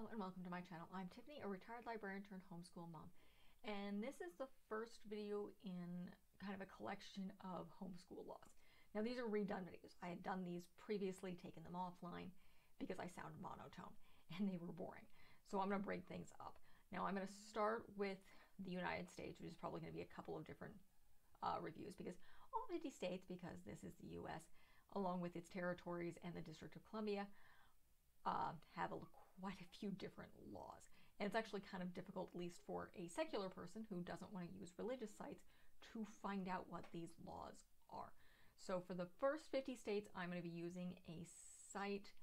Hello and welcome to my channel. I'm Tiffany, a retired librarian turned homeschool mom. And this is the first video in kind of a collection of homeschool laws. Now these are redone videos. I had done these previously, taken them offline because I sound monotone and they were boring. So I'm going to break things up. Now I'm going to start with the United States, which is probably going to be a couple of different reviews because all 50 states, because this is the US, along with its territories and the District of Columbia, have quite a few different laws. And it's actually kind of difficult, at least for a secular person who doesn't want to use religious sites, to find out what these laws are. So for the first 50 states, I'm going to be using a site.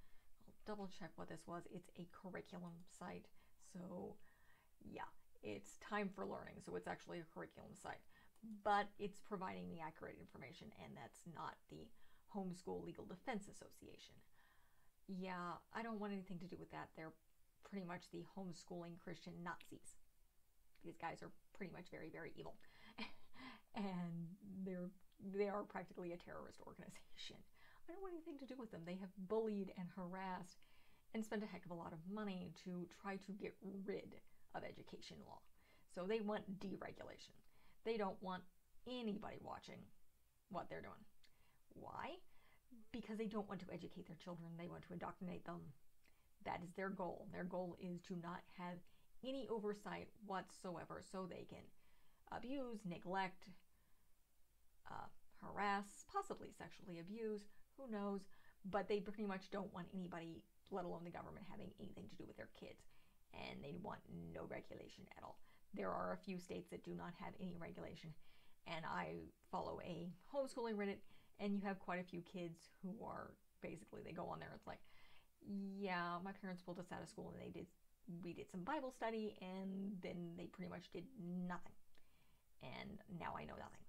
I'll double check what this was. It's a curriculum site. So yeah, it's Time for Learning. So it's actually a curriculum site, but it's providing the accurate information, and that's not the Homeschool Legal Defense Association. Yeah, I don't want anything to do with that. They're pretty much the homeschooling Christian Nazis. These guys are pretty much very, very evil. And they are practically a terrorist organization. I don't want anything to do with them. They have bullied and harassed and spent a heck of a lot of money to try to get rid of education law. So they want deregulation. They don't want anybody watching what they're doing. Why? Because they don't want to educate their children. They want to indoctrinate them. That is their goal. Their goal is to not have any oversight whatsoever, so they can abuse, neglect, harass, possibly sexually abuse, who knows, but they pretty much don't want anybody, let alone the government, having anything to do with their kids, and they want no regulation at all. There are a few states that do not have any regulation, and I follow a homeschooling Reddit, and you have quite a few kids who are basically, they go on there, it's like, yeah, my parents pulled us out of school and we did some Bible study, and then they pretty much did nothing. And now I know nothing.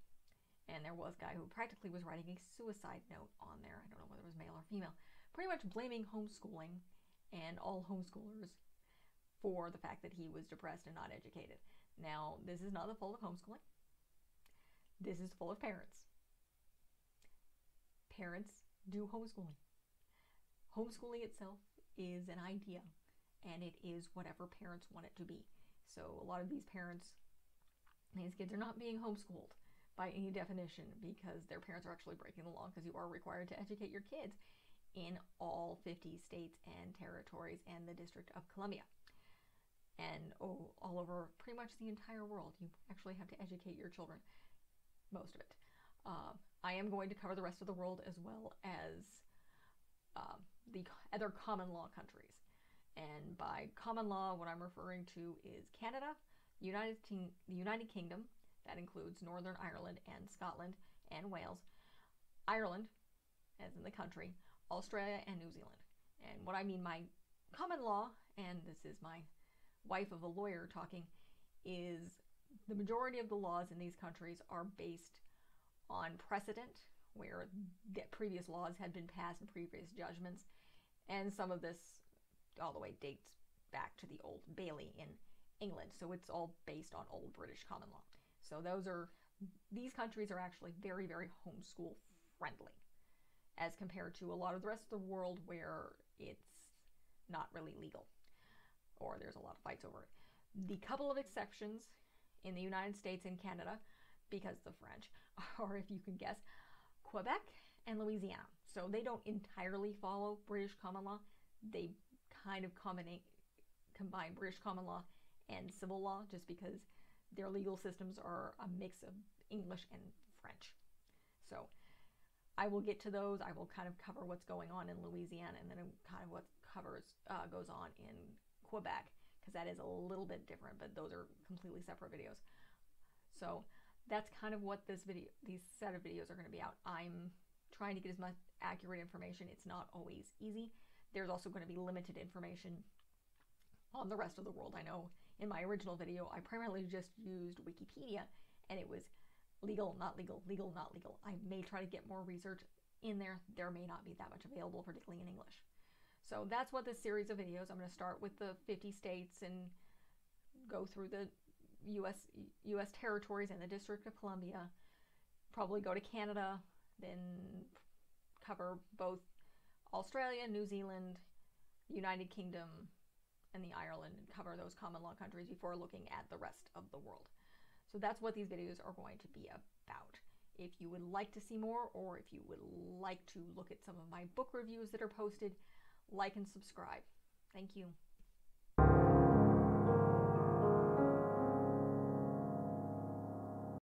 And there was a guy who practically was writing a suicide note on there. I don't know whether it was male or female, pretty much blaming homeschooling and all homeschoolers for the fact that he was depressed and not educated. Now, this is not the fault of homeschooling. This is full of parents. Parents do homeschooling. Homeschooling itself is an idea, and it is whatever parents want it to be. So a lot of these parents, these kids are not being homeschooled by any definition because their parents are actually breaking the law, because you are required to educate your kids in all 50 states and territories and the District of Columbia. And all over pretty much the entire world, you actually have to educate your children, most of it. I am going to cover the rest of the world as well as the other common law countries. And by common law, what I'm referring to is Canada, the United Kingdom, that includes Northern Ireland and Scotland and Wales, Ireland, as in the country, Australia and New Zealand. And what I mean by common law, and this is my wife of a lawyer talking, is the majority of the laws in these countries are based on precedent, where the previous laws had been passed in previous judgments, and some of this all the way dates back to the Old Bailey in England. So it's all based on old British common law. So these countries are actually very, very homeschool friendly as compared to a lot of the rest of the world where it's not really legal, or there's a lot of fights over it. The couple of exceptions in the United States and Canada, because the French, or if you can guess, Quebec and Louisiana. So they don't entirely follow British common law. They kind of combine British common law and civil law, just because their legal systems are a mix of English and French. So I will get to those. I will kind of cover what's going on in Louisiana, and then kind of what goes on in Quebec, because that is a little bit different, but those are completely separate videos. So that's kind of what these set of videos are going to be out. I'm trying to get as much accurate information. It's not always easy. There's also going to be limited information on the rest of the world. I know in my original video, I primarily just used Wikipedia, and it was legal, not legal, legal, not legal. I may try to get more research in there. There may not be that much available, particularly in English. So that's what this series of videos. I'm going to start with the 50 states and go through the U.S. territories and the District of Columbia, probably go to Canada, then cover both Australia, New Zealand, United Kingdom, and the Ireland and cover those common law countries before looking at the rest of the world. So that's what these videos are going to be about. If you would like to see more, or if you would like to look at some of my book reviews that are posted, like and subscribe. Thank you.